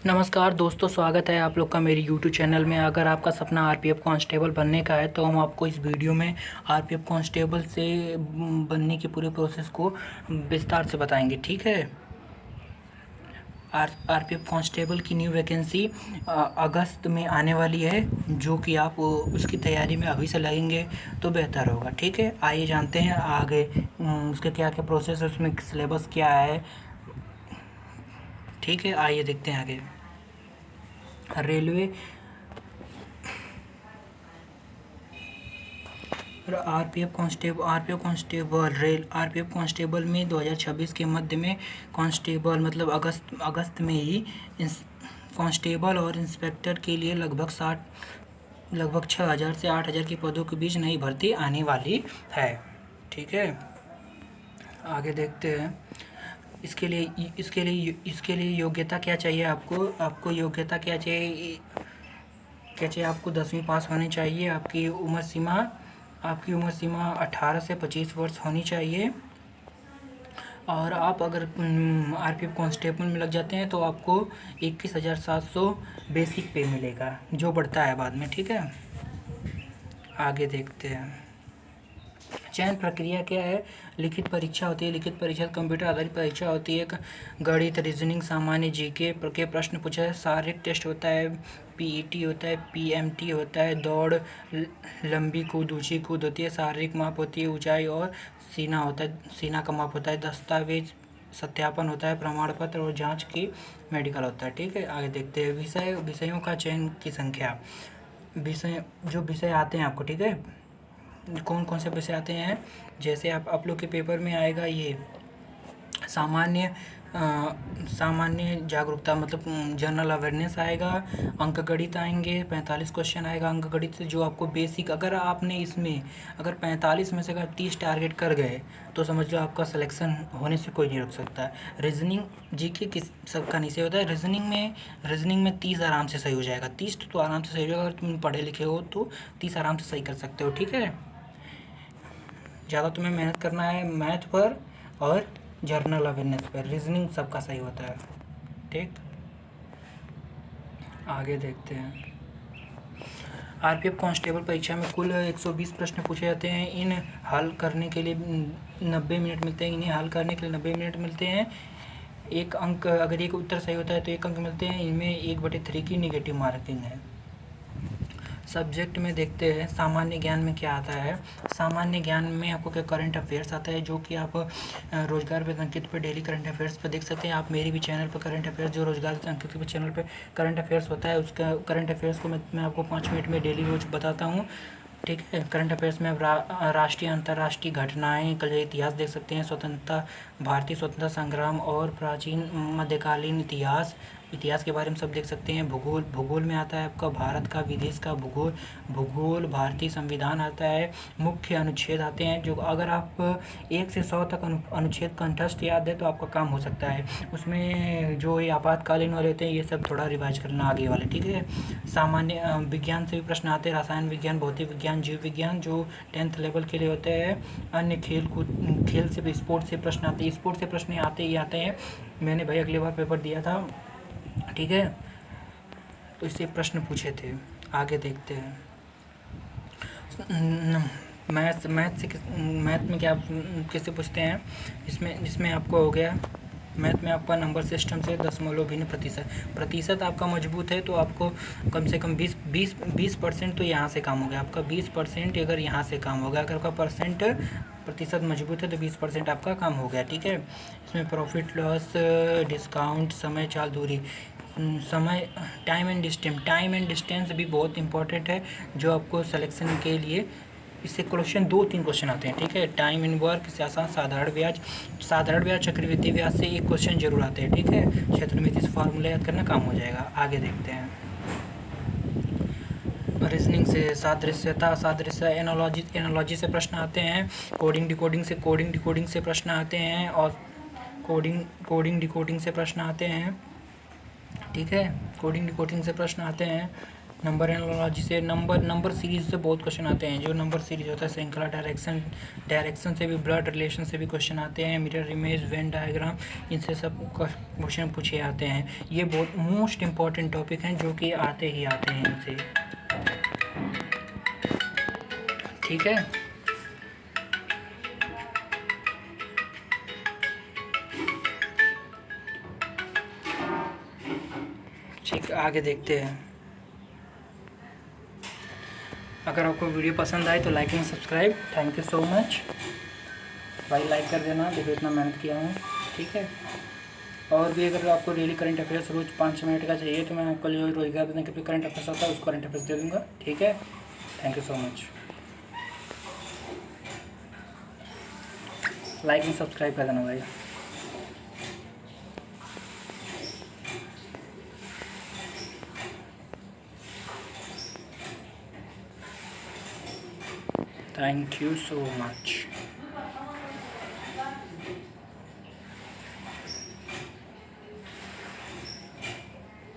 नमस्कार दोस्तों, स्वागत है आप लोग का मेरी यूट्यूब चैनल में। अगर आपका सपना आरपीएफ कांस्टेबल बनने का है तो हम आपको इस वीडियो में आरपीएफ कांस्टेबल से बनने की पूरे प्रोसेस को विस्तार से बताएंगे। ठीक है। आरपीएफ कांस्टेबल की न्यू वैकेंसी अगस्त में आने वाली है, जो कि आप उसकी तैयारी में अभी से लगेंगे तो बेहतर होगा। ठीक है, आइए जानते हैं आगे उसके क्या क्या प्रोसेस है, उसमें सिलेबस क्या है। ठीक है, आइए देखते हैं आगे। रेलवे आरपीएफ कांस्टेबल में 2026 के मध्य में कांस्टेबल मतलब अगस्त में ही कांस्टेबल और इंस्पेक्टर के लिए लगभग 6,000 से 8,000 के पदों के बीच नई भर्ती आने वाली है। ठीक है, आगे देखते हैं। इसके लिए योग्यता क्या चाहिए आपको योग्यता क्या चाहिए? आपको 10वीं पास होनी चाहिए। आपकी उम्र सीमा 18 से 25 वर्ष होनी चाहिए। और आप अगर आरपीएफ कांस्टेबल में लग जाते हैं तो आपको 21,700 बेसिक पे मिलेगा, जो बढ़ता है बाद में। ठीक है, आगे देखते हैं। चयन प्रक्रिया क्या है? लिखित परीक्षा होती है। लिखित परीक्षा कंप्यूटर आधारित परीक्षा होती है। गणित, रीजनिंग, सामान्य जीके के प्रश्न पूछा है। शारीरिक टेस्ट होता है, पीईटी होता है, पीएमटी होता है, दौड़, लंबी कूद, ऊंची कूद होती है, शारीरिक माप होती है, ऊंचाई और सीना होता है, सीना का माप होता है, दस्तावेज सत्यापन होता है, प्रमाण पत्र और जांच की मेडिकल होता है। ठीक है, आगे देखते हैं। विषयों का चयन की संख्या। विषय आते हैं आपको। ठीक है, कौन कौन से विषय आते हैं? जैसे आप लोग के पेपर में आएगा ये सामान्य जागरूकता मतलब जनरल अवेयरनेस आएगा। अंक गणित आएंगे, 45 क्वेश्चन आएगा अंक गणित से, जो आपको बेसिक अगर 45 में से अगर 30 टारगेट कर गए तो समझ लो आपका सिलेक्शन होने से कोई नहीं रोक सकता। रीजनिंग जीके किस सबका नहीं से होता है। रीजनिंग में 30 आराम से सही हो जाएगा। 30 तो आराम से सही हो जाएगा। अगर तुम पढ़े लिखे हो तो 30 आराम से सही कर सकते हो। ठीक है, ज़्यादा तुम्हें मेहनत करना है मैथ पर और जर्नल अवेयरनेस पर। रीजनिंग सबका सही होता है। ठीक, आगे देखते हैं। आरपीएफ कांस्टेबल परीक्षा में कुल 120 प्रश्न पूछे जाते हैं। इन्हें हल करने के लिए 90 मिनट मिलते हैं। एक अंक, अगर एक उत्तर सही होता है तो 1 अंक मिलते हैं। इनमें 1/3 की निगेटिव मार्किंग है। सब्जेक्ट में देखते हैं सामान्य ज्ञान में क्या आता है। सामान्य ज्ञान में आपको क्या करंट अफेयर्स आता है, जो कि आप रोजगार पे अंकित पे डेली करंट अफेयर्स पे देख सकते हैं। आप मेरे भी चैनल पर करंट अफेयर्स जो रोजगार पे अंकित पे चैनल पे करंट अफेयर्स होता है, उसका करंट अफेयर्स को मैं आपको 5 मिनट में डेली रोज बताता हूँ। ठीक है, करंट अफेयर्स में आप राष्ट्रीय अंतर्राष्ट्रीय घटनाएं, कल इतिहास देख सकते हैं, स्वतंत्रता, भारतीय स्वतंत्रता संग्राम और प्राचीन मध्यकालीन इतिहास के बारे में सब देख सकते हैं। भूगोल में आता है आपका भारत का, विदेश का भूगोल, भारतीय संविधान आता है, मुख्य अनुच्छेद आते हैं। जो अगर आप 1 से 100 तक अनुच्छेद कंठस्थ याद है तो आपका काम हो सकता है। उसमें जो ये आपातकालीन वाले होते हैं ये सब थोड़ा रिवाइज करना आगे वाले। ठीक है, सामान्य विज्ञान से भी प्रश्न आते हैं। रसायन विज्ञान, भौतिक विज्ञान, जीव विज्ञान जो 10th लेवल के लिए होते हैं। अन्य खेल से भी, स्पोर्ट्स से प्रश्न आते हैं। स्पोर्ट्स से प्रश्न आते ही आते हैं। मैंने भाई अगली बार पेपर दिया था। ठीक है, तो इससे प्रश्न पूछे थे। आगे देखते हैं। मैथ में क्या किससे पूछते हैं? जिसमें आपको हो गया मैथ में आपका नंबर सिस्टम से दशमलव भिन्न प्रतिशत आपका मजबूत है तो आपको कम से कम 20% तो यहाँ से काम हो गया आपका। 20% अगर यहाँ से काम हो गया, अगर आपका प्रतिशत मजबूत है तो 20% आपका काम हो गया। ठीक है, इसमें प्रॉफिट लॉस, डिस्काउंट, समय चाल दूरी, टाइम एंड डिस्टेंस भी बहुत इंपॉर्टेंट है, जो आपको सिलेक्शन के लिए इससे क्वेश्चन 2-3 क्वेश्चन आते हैं। ठीक है, टाइम इन वर्क से आसान, साधारण ब्याज, चक्रवृद्धि ब्याज से एक क्वेश्चन जरूर आते हैं। ठीक है, क्षेत्रमिति से फार्मूला याद करना काम हो जाएगा। आगे देखते हैं। रीजनिंग से सादृश्य एनालॉजी से प्रश्न आते हैं। कोडिंग डिकोडिंग से प्रश्न आते हैं और कोडिंग डिकोडिंग से प्रश्न आते हैं। ठीक है, कोडिंग डिकोडिंग से प्रश्न आते हैं। नंबर एनालॉजी से नंबर सीरीज से बहुत क्वेश्चन आते हैं। जो नंबर सीरीज होता है, श्रृंखला, डायरेक्शन से भी, ब्लड रिलेशन से भी क्वेश्चन आते हैं, मिरर इमेज, वेन डायग्राम, इनसे सब क्वेश्चन पूछे आते हैं। ये बहुत मोस्ट इम्पॉर्टेंट टॉपिक हैं जो कि आते ही आते हैं इनसे। ठीक है, ठीक, आगे देखते हैं। अगर आपको वीडियो पसंद आए तो like and subscribe. Thank you so much भाई, लाइक कर देना, देखो इतना मेहनत किया हूँ। ठीक है, और भी अगर आपको डेली करंट अफेयर्स रोज़ 5 मिनट का चाहिए तो मैं आपको जो रोजगार देने के करंट अफेयर्स होता है उसको करंट अफेयर्स दे दूँगा। ठीक है, thank you so much, like and subscribe कर देना भाई। Thank you so much.